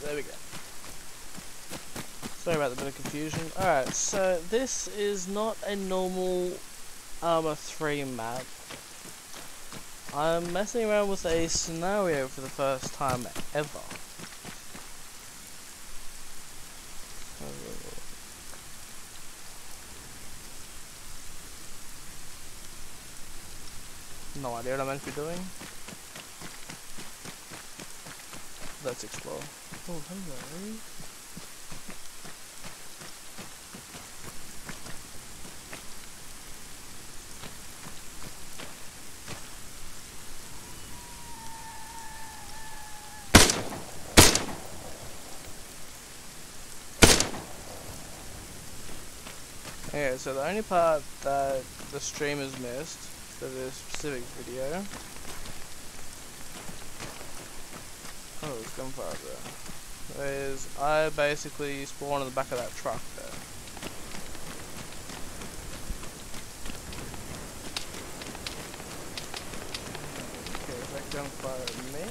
there we go. Sorry about the bit of confusion. Alright, so this is not a normal Arma 3 map. I'm messing around with a scenario for the first time ever. No idea what I'm meant to be doing. Let's explore. Oh, hello. Okay, so the only part that the stream has missed for this specific video. Oh, there's gunfire there. Is I basically spawn in the back of that truck there. Okay, is that gunfire at me?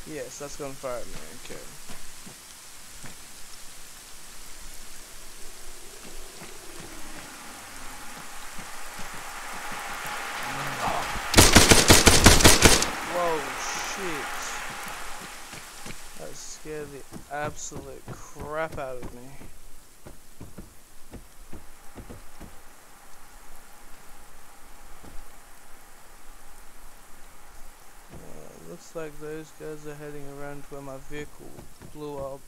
Yes, that's gonna fire at me, okay. Whoa, shit. That scared the absolute crap out of me. Looks like those guys are heading around to where my vehicle blew up.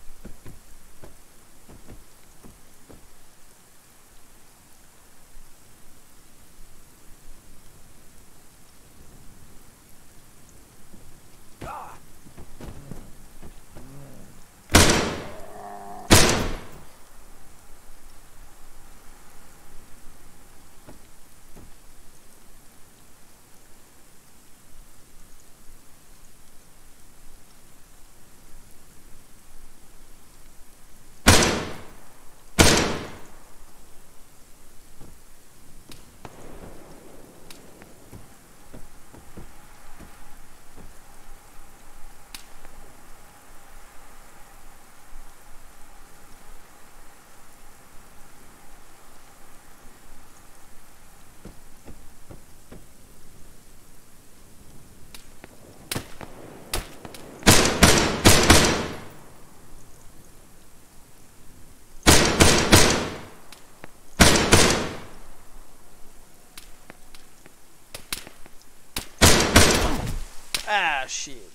Ah, shit.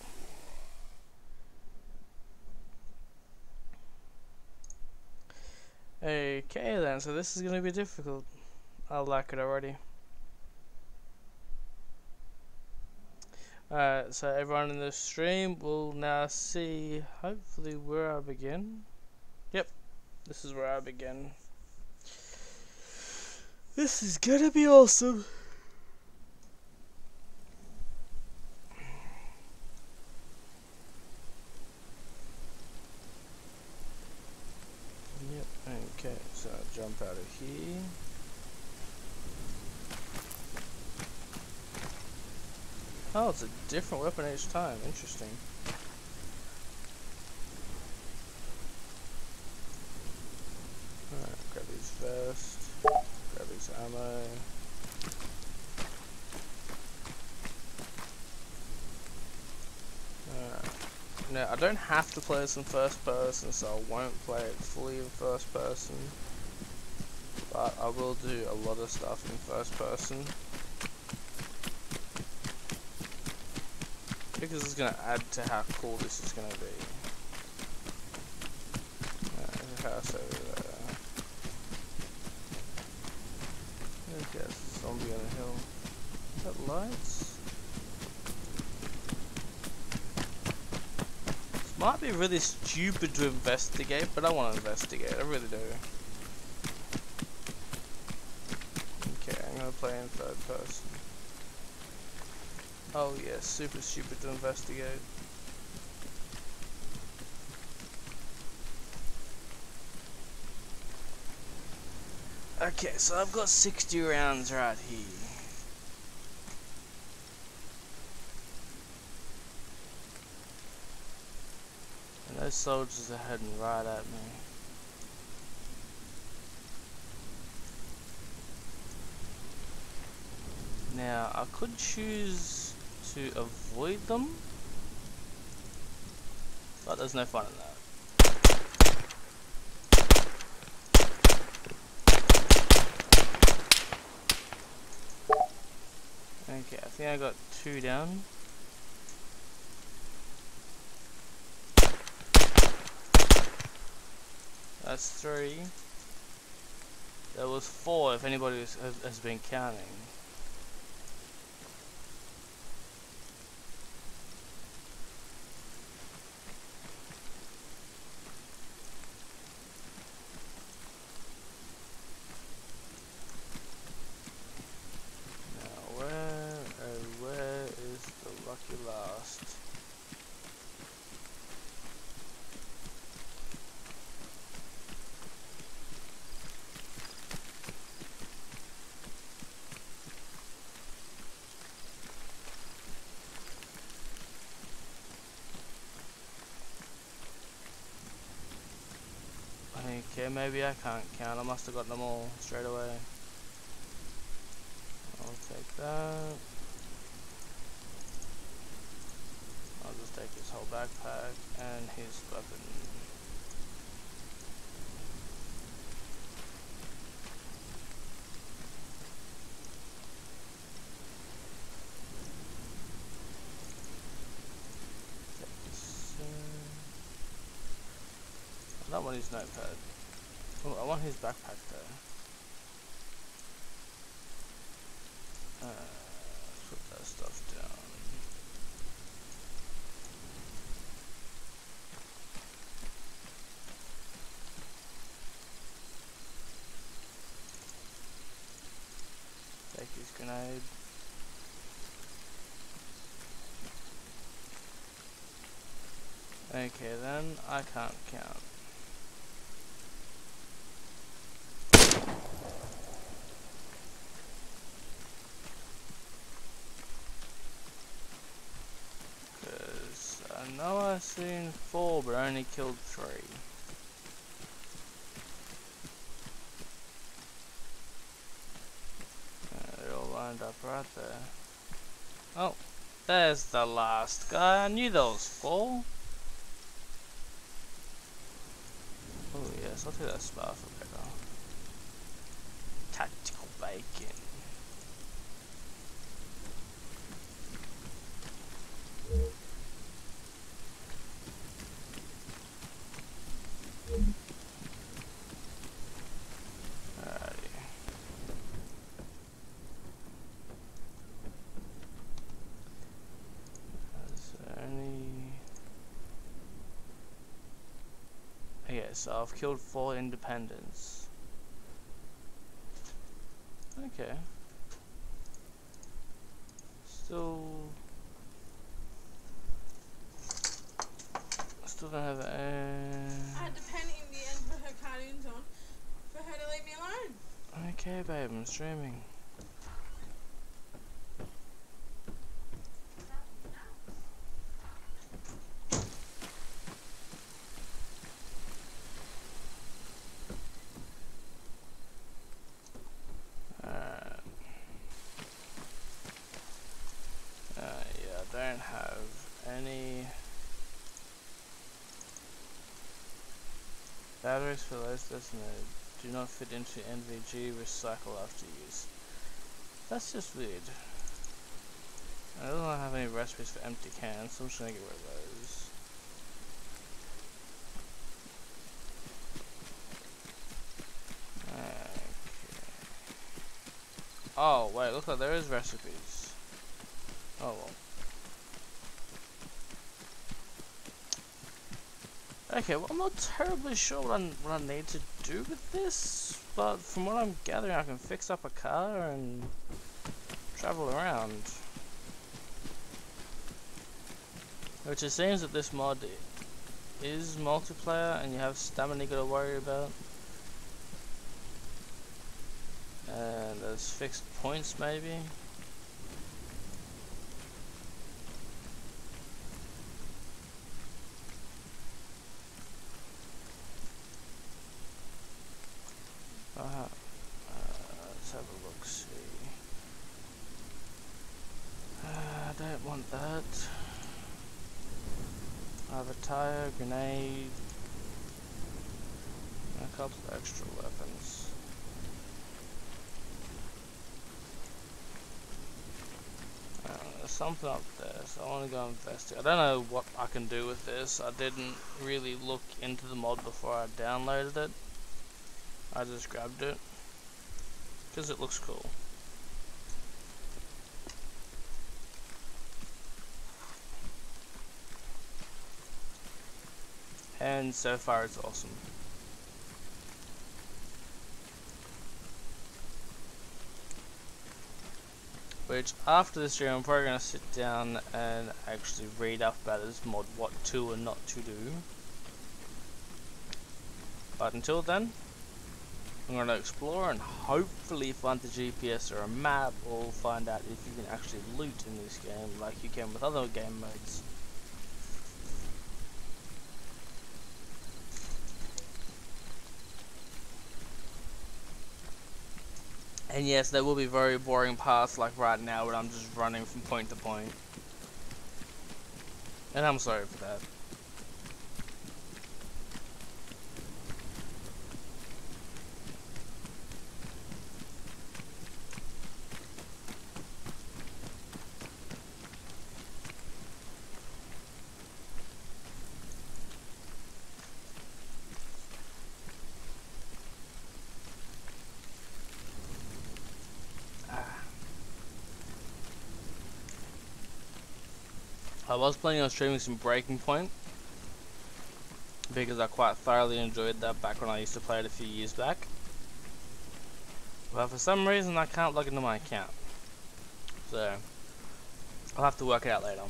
Okay then, so this is gonna be difficult. I like it already. Alright, so everyone in the stream will now see, hopefully, where I begin. Yep, this is where I begin. This is gonna be awesome. Yep, okay, so I'll jump out of here. Oh, it's a different weapon each time. Interesting. Alright, grab his vest. Grab his ammo. Alright. Now, I don't have to play this in first person, so I won't play it fully in first person. But I will do a lot of stuff in first person. Because it's going to add to how cool this is going to be. There's a house over there. Okay, there's a zombie on the hill. Is that lights? This might be really stupid to investigate, but I want to investigate, I really do. Okay, I'm going to play in third person. Oh yeah, super stupid to investigate. Okay, so I've got 60 rounds right here. And those soldiers are heading right at me. Now, I could choose to avoid them, but there's no fun in that. Okay, I think I got 2 down. That's 3. There was 4 if anybody has been counting. Now where is the lucky last? Okay, maybe I can't count. I must have got them all straight away. I'll take that. I'll just take his whole backpack and his weapon. Take this. I don't want his notepad. Oh, I want his backpack though. Let's put that stuff down. Take his grenade. Okay, then I can't count. Because I know I've seen 4 but I only killed 3. They're all lined up right there. Oh, there's the last guy. I knew there was 4. Oh yes, I'll take that spar for better. Tactical bacon. Alrighty. Is there any... Okay, so I've killed 4 independents. Okay. Still don't have I had to pen it in the end for her cartoons on, for her to leave me alone. Okay, babe, I'm streaming. Yeah, I don't have any batteries for those designated. Do not fit into NVG, recycle after use. That's just weird. I don't have any recipes for empty cans, so I'm just gonna get rid of those. Okay. Oh, wait, looks like there is recipes. Oh well. Okay, well I'm not terribly sure what I need to do with this, but from what I'm gathering I can fix up a car and travel around. Which it seems that this mod is multiplayer and you have stamina you gotta worry about. And there's fixed points maybe. Let's have a look, see. I don't want that. I have a tire, grenade, and a couple of extra weapons. There's something up there, so I want to go investigate. I don't know what I can do with this. I didn't really look into the mod before I downloaded it. I just grabbed it because it looks cool. And so far it's awesome. Which after this stream I'm probably going to sit down and actually read up about this mod, what to and not to do. But until then, I'm going to explore and hopefully find the GPS or a map, or find out if you can actually loot in this game like you can with other game modes. And yes, there will be very boring parts like right now where I'm just running from point to point. And I'm sorry for that. I was planning on streaming some Breaking Point because I quite thoroughly enjoyed that back when I used to play it a few years back. But for some reason I can't log into my account. So I'll have to work it out later.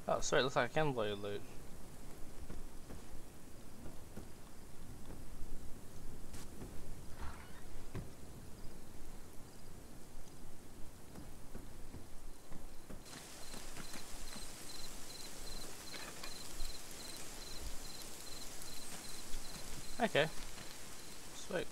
Oh, sorry, it looks like I can blow your loot. Okay. Sweet.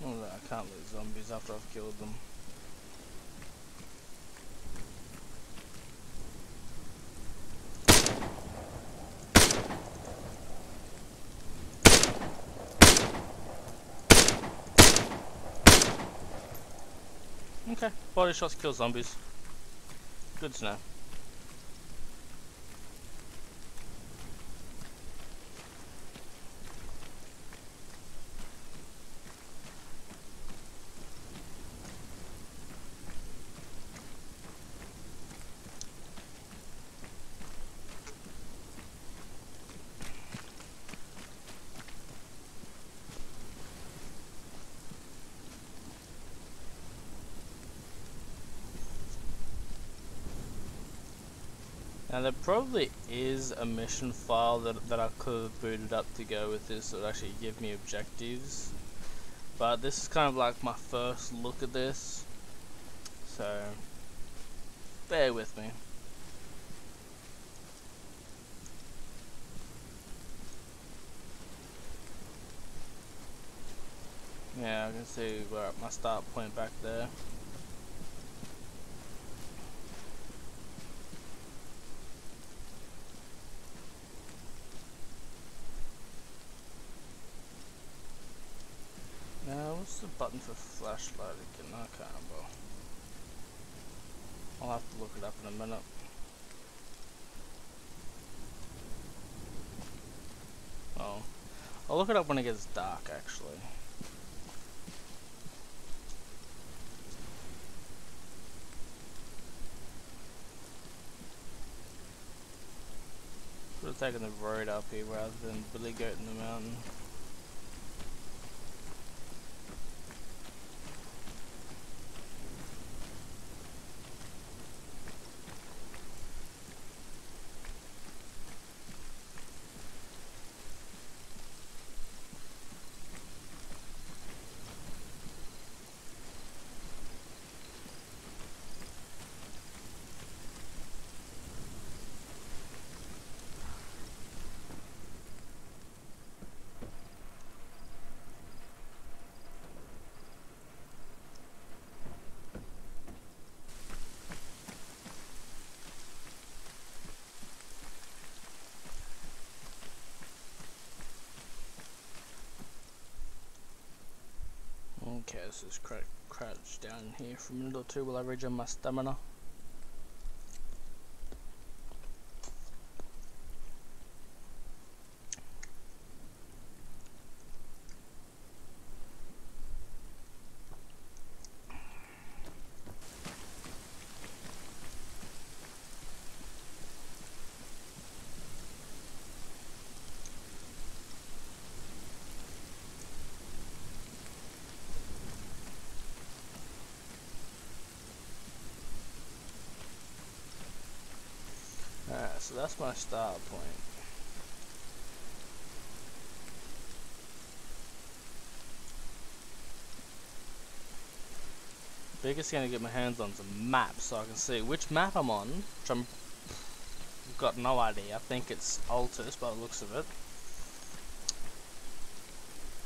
I can't loot zombies after I've killed them. Okay, body shots kill zombies. Good to know. Now there probably is a mission file that I could have booted up to go with this that would actually give me objectives. But this is kind of like my first look at this, so bear with me. Yeah, I can see we're at my start point back there. Now, what's the button button for flashlight again. Okay, well, I'll have to look it up in a minute. Oh, I'll look it up when it gets dark, actually. Could have taken the road up here rather than billy goating the mountain. Okay, let's just crouch down here for a minute or two while I regen my stamina. Alright, so that's my start point. Biggest thing to get my hands on is a map so I can see which map I'm on, which I've got no idea. I think it's Altus by the looks of it.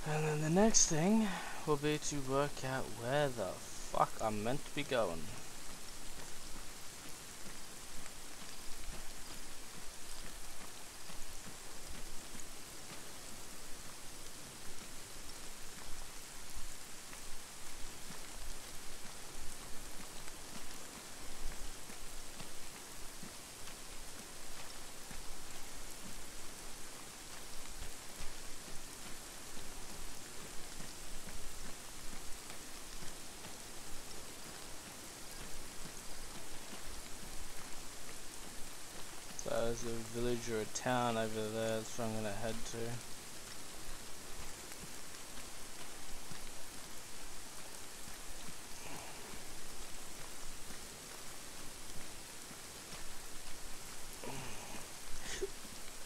And then the next thing will be to work out where the fuck I'm meant to be going. There's a village or a town over there, that's where I'm gonna head to.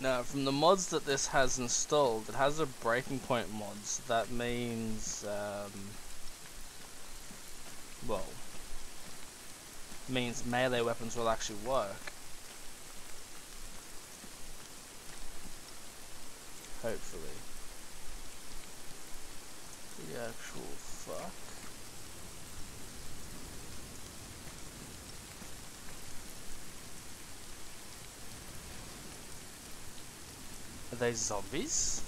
Now, from the mods that this has installed, it has a breaking point mod, so that means, well, means melee weapons will actually work. Hopefully. The actual fuck. Are they zombies?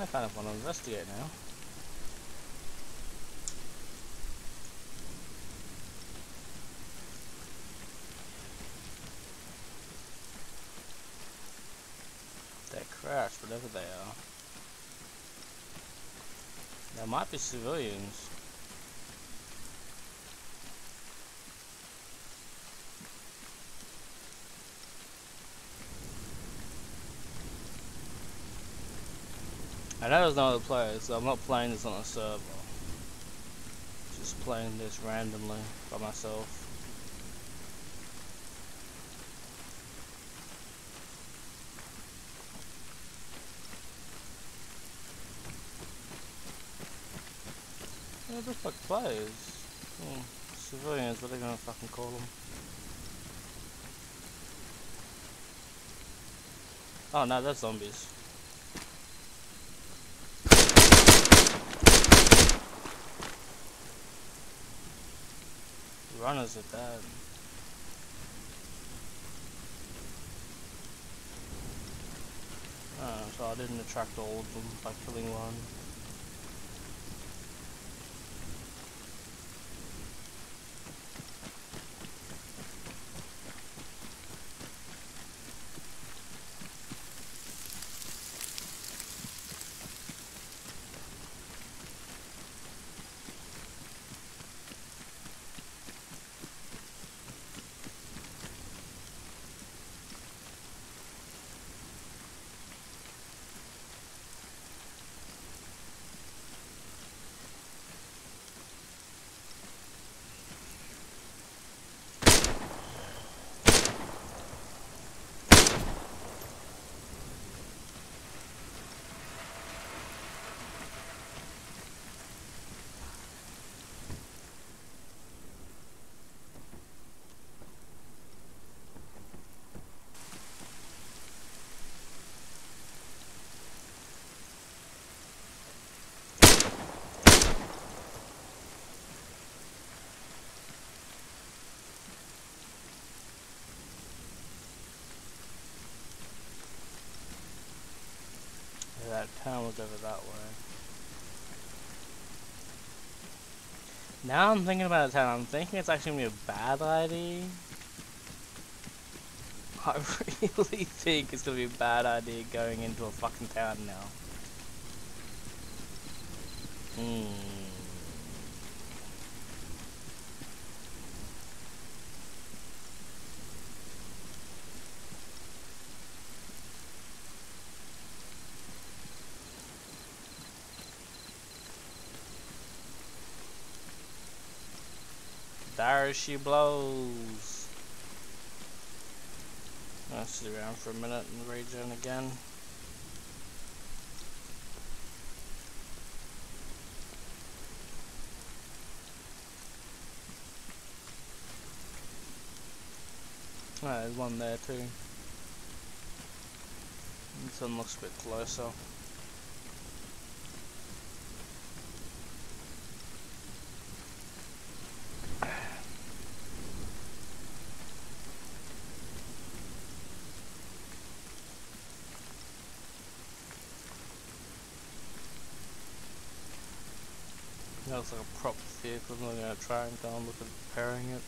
I kind of want to investigate now. They're crashed, whatever they are. There might be civilians. I know there's no other players, so I'm not playing this on a server. Just playing this randomly by myself. Yeah, they're fucking players. Civilians, what are they gonna fucking call them? Oh no, that's zombies. Runners are dead. Oh, so I didn't attract all of them by killing one. That town was over that way. Now I'm thinking about a town, I'm thinking it's actually gonna be a bad idea. I really think it's gonna be a bad idea going into a fucking town now. There she blows. I'll sit around for a minute and regen again. Oh, there's one there too. This one looks a bit closer. That looks like a prop vehicle. I'm not going to try and go and look at repairing it.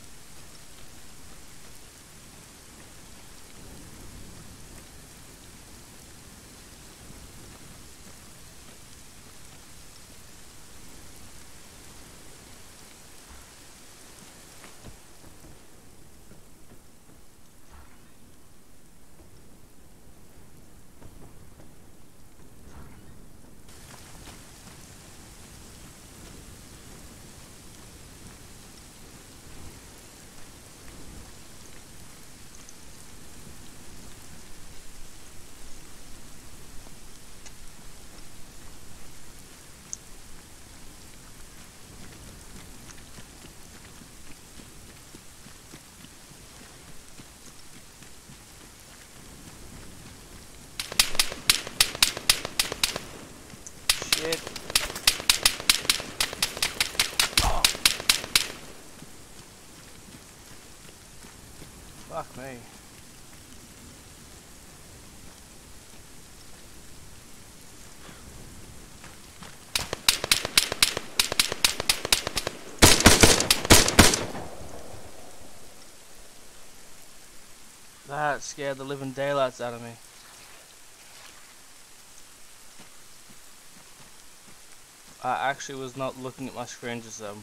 Shit. Oh. Fuck me. That scared the living daylights out of me. I actually was not looking at my screen just then.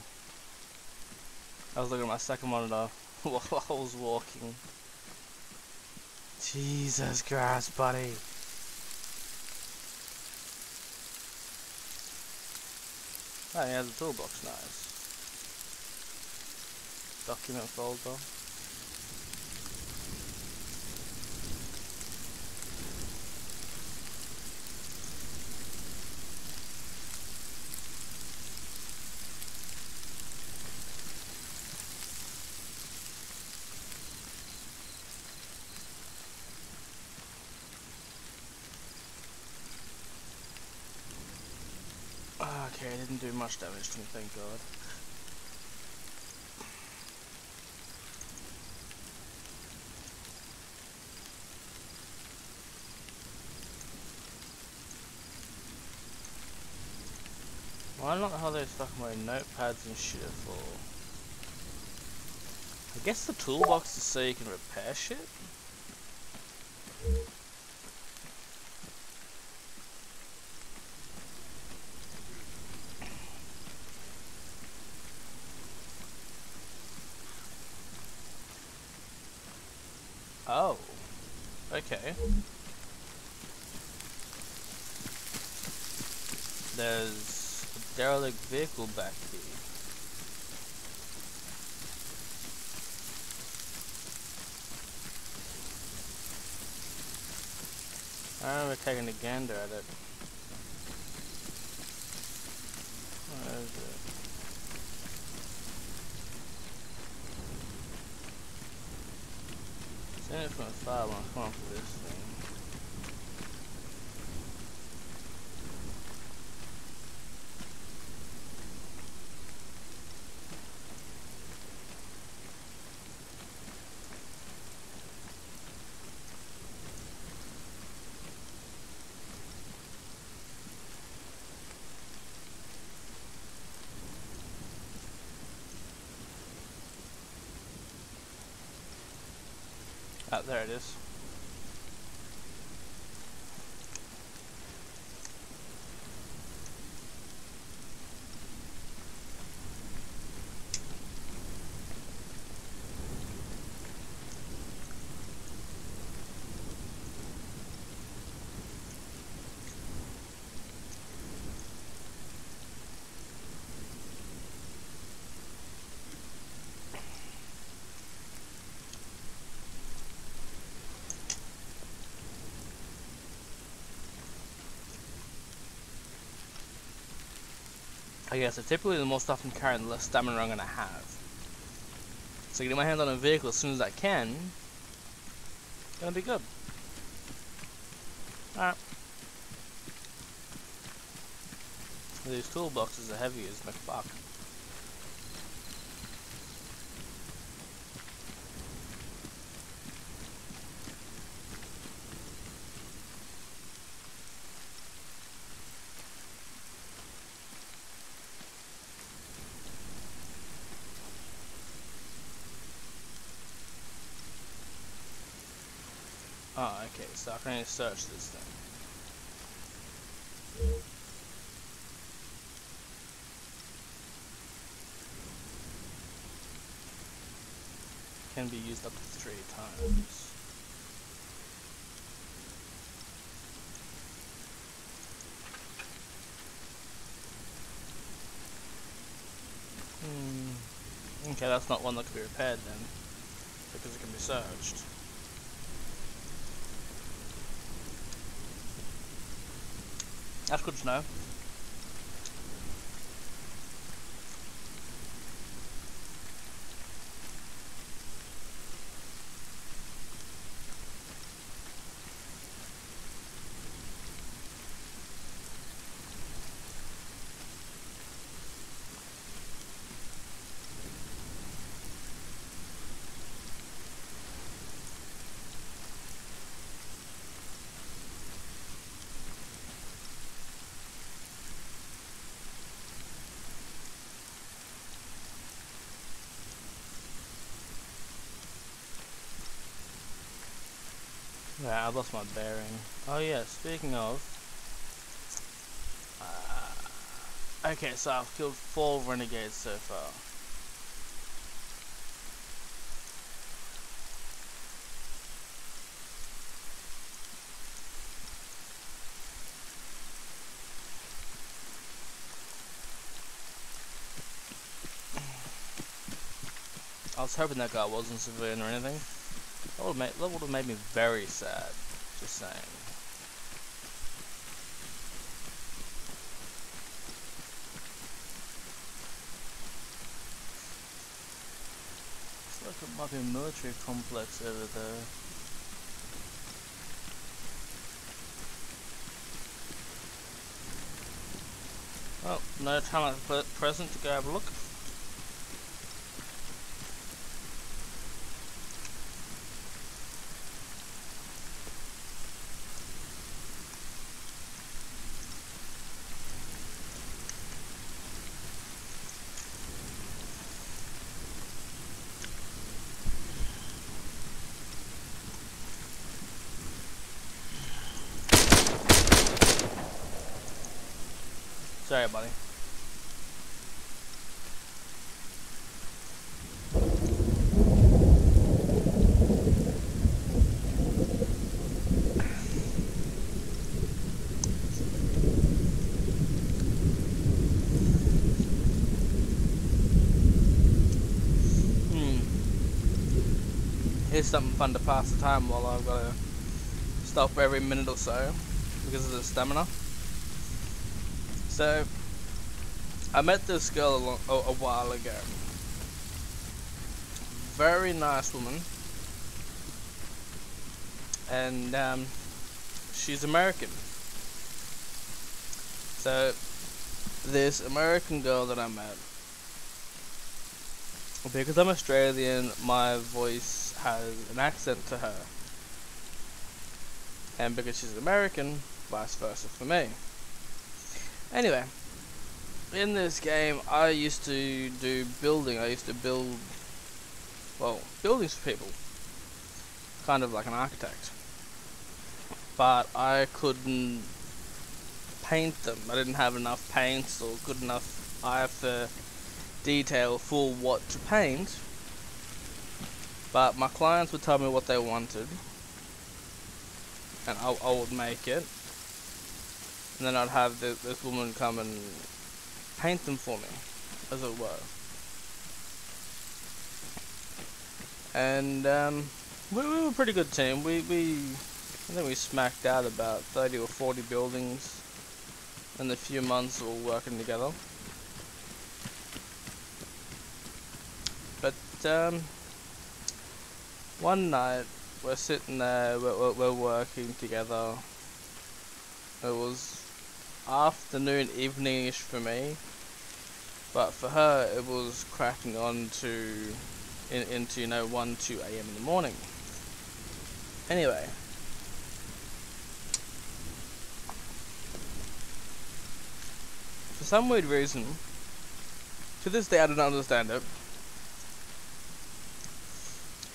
I was looking at my second monitor while I was walking. Jesus Christ, buddy. Oh, he has a toolbox, nice. Document folder. Okay, it didn't do much damage to me, thank God. Why not how those fucking my notepads and shit for? I guess the toolbox is so you can repair shit? Oh. Okay. There's a derelict vehicle back here. I remember taking a gander at it. Where is it? Seen it from afar when I come up with this thing. Ah, there it is. I guess so typically the more stuff I'm carrying, the less stamina I'm gonna have. So getting my hands on a vehicle as soon as I can, gonna be good. Alright. These toolboxes are heavy as McFuck. Oh, okay, so I can only search this thing. Can be used up to 3 times. Okay, that's not one that can be repaired then, because it can be searched. That's good to know. Yeah, I lost my bearing. Oh yeah, speaking of... okay, so I've killed 4 renegades so far. I was hoping that guy wasn't civilian or anything. That would have made me very sad. Just saying. It's like it might be a military complex over there. Well, no time at the present to go have a look. Sorry, buddy. Here's something fun to pass the time while I've got to stop every minute or so because of the stamina. So, I met this girl a while ago. Very nice woman. And she's American. So, this American girl that I met, because I'm Australian, my voice has an accent to her. And because she's American, vice versa for me. Anyway, in this game, I used to do building. I used to build, well, buildings for people. Kind of like an architect. But I couldn't paint them. I didn't have enough paints or good enough eye for detail for what to paint. But my clients would tell me what they wanted, and I would make it. And then I'd have this woman come and paint them for me, as it were. And we were a pretty good team. I think we smacked out about 30 or 40 buildings in the few months we were working together. But one night we're sitting there, we're working together. It was afternoon, evening-ish for me, but for her it was cracking on into 1, 2 a.m. in the morning. Anyway, for some weird reason, to this day I don't understand it,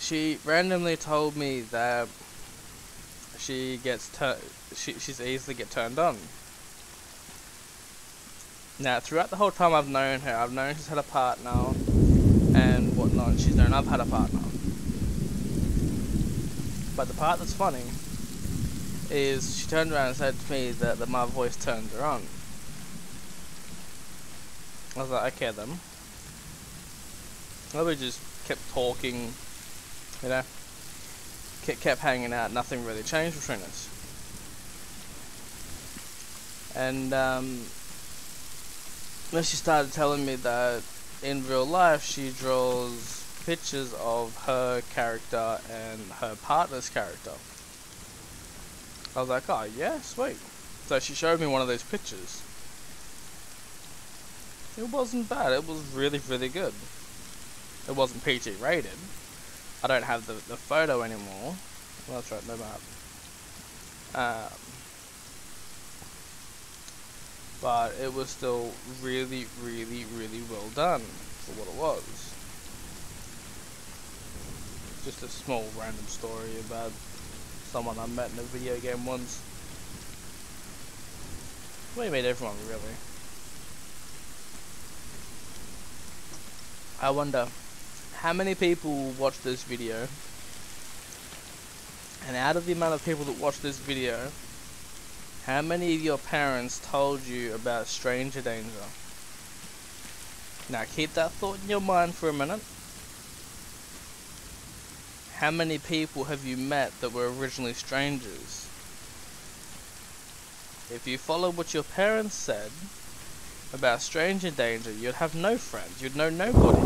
she randomly told me that she's easily get turned on. Now, throughout the whole time I've known her, I've known she's had a partner and whatnot. She's known I've had a partner. But the part that's funny is she turned around and said to me that my voice turned her on. I was like, okay then. Well, we just kept talking, you know, kept hanging out, nothing really changed between us. And then she started telling me that in real life she draws pictures of her character and her partner's character. I was like, oh yeah, sweet. So she showed me one of those pictures. It wasn't bad, it was really, really good. It wasn't PG rated. I don't have the photo anymore. Well, that's right, no map. But it was still really, really, really well done for what it was. Just a small random story about someone I met in a video game once. We made everyone, really. I wonder how many people watch this video, and out of the amount of people that watch this video, how many of your parents told you about stranger danger? Now keep that thought in your mind for a minute. How many people have you met that were originally strangers? If you follow what your parents said about stranger danger, you'd have no friends, you'd know nobody.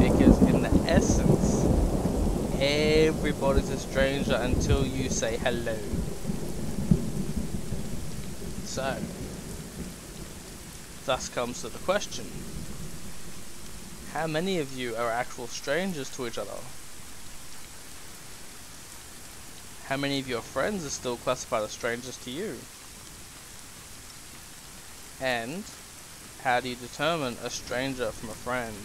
Because in the essence, everybody's a stranger until you say hello. So, Thus comes to the question, how many of you are actual strangers to each other? How many of your friends are still classified as strangers to you? And how do you determine a stranger from a friend?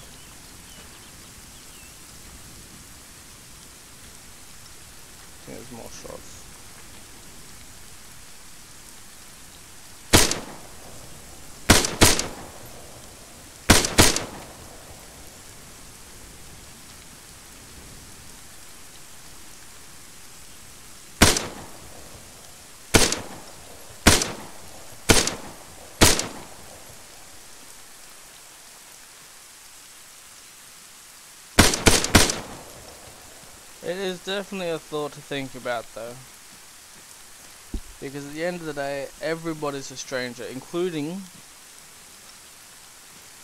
I think there's more shots. It is definitely a thought to think about though. Because at the end of the day, everybody's a stranger, including,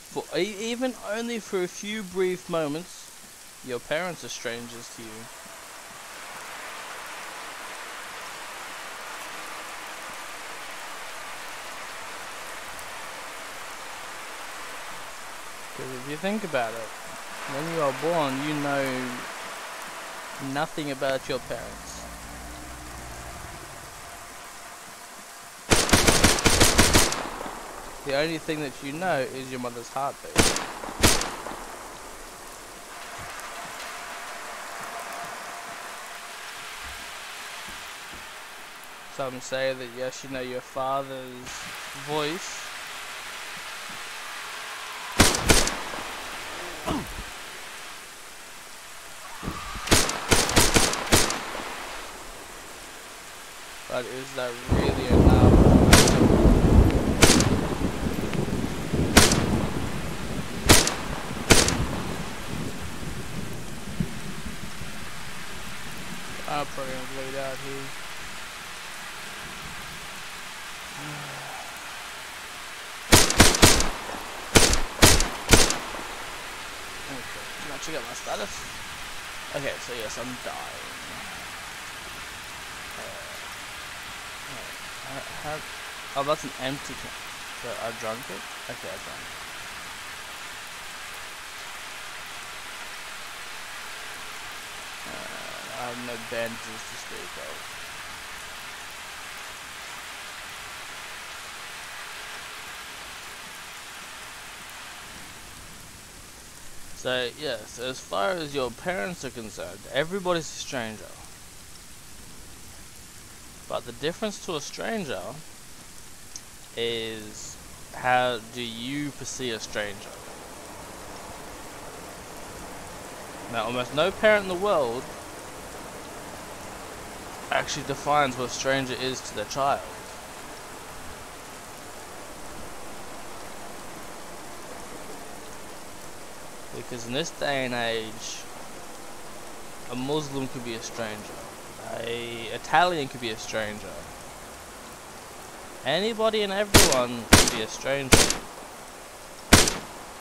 for even only for a few brief moments, your parents are strangers to you. Because if you think about it, when you are born, you know nothing about your parents. The only thing that you know is your mother's heartbeat. Some say that yes, you know your father's voice. But is that really enough? I'm probably gonna bleed out here. Okay, can I check out my status? Okay, so yes, I'm dying. Oh, that's an empty can. So I drank it? Okay, I drank it. I have no bandages to speak of. So, yes, as far as your parents are concerned, everybody's a stranger. But the difference to a stranger is how do you perceive a stranger? Now, almost no parent in the world actually defines what a stranger is to their child. Because in this day and age, a Muslim could be a stranger, an Italian could be a stranger, anybody and everyone can be a stranger.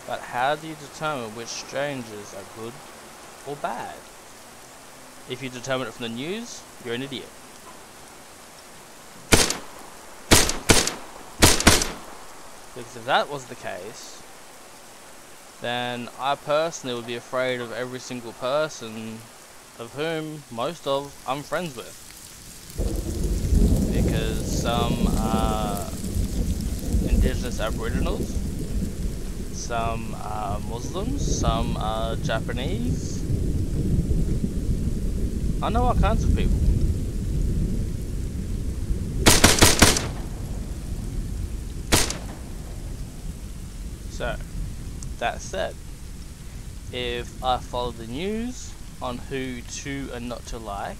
But how do you determine which strangers are good or bad? If you determine it from the news, you're an idiot. Because if that was the case, then I personally would be afraid of every single person of whom most of I'm friends with. Because some are indigenous aboriginals, some are Muslims, some are Japanese. I know all kinds of people. So, that said, if I follow the news on who to and not to like,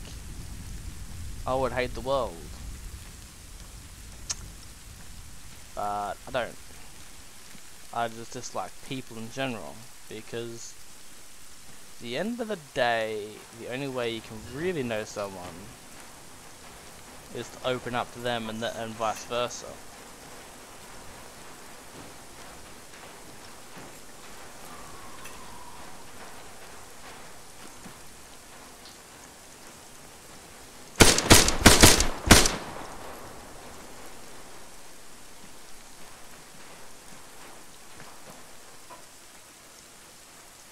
I would hate the world. But I don't. I just dislike people in general, because at the end of the day, the only way you can really know someone is to open up to them, and vice versa.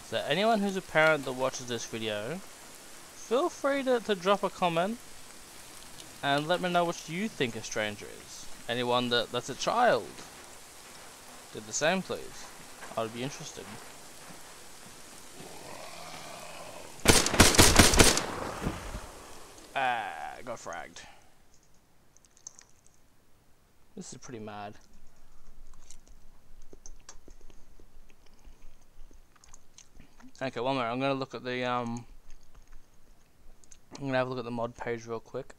So anyone who's a parent that watches this video, feel free to drop a comment and let me know what you think a stranger is. Anyone that's a child, do the same please. I would be interested. Got fragged. This is pretty mad. Okay, one minute. I'm gonna look at the I'm gonna have a look at the mod page real quick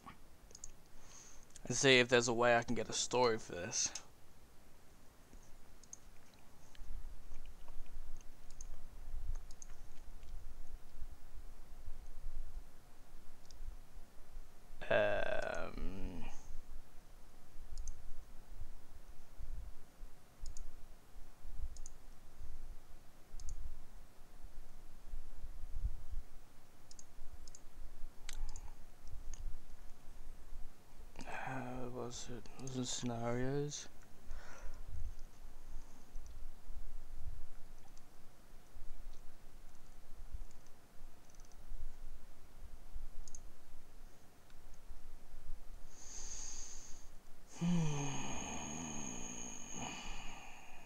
and see if there's a way I can get a story for this. Was it scenarios?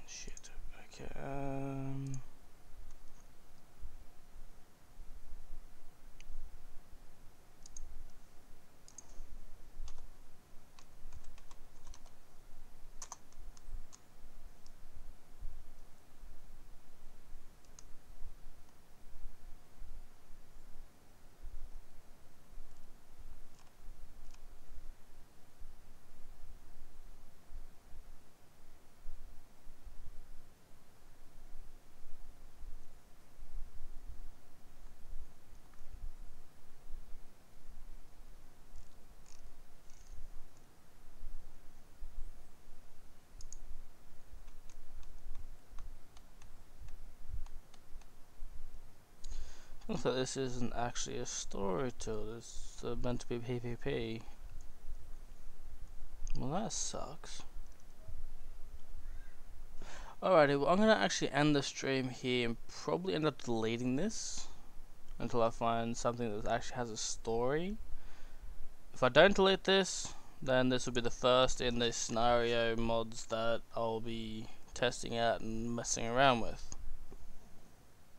Shit. Okay. Looks like this isn't actually a story tool. It's meant to be PvP. Well, that sucks. Alrighty, well, I'm gonna actually end the stream here and probably end up deleting this until I find something that actually has a story. If I don't delete this, then this will be the first in the scenario mods that I'll be testing out and messing around with.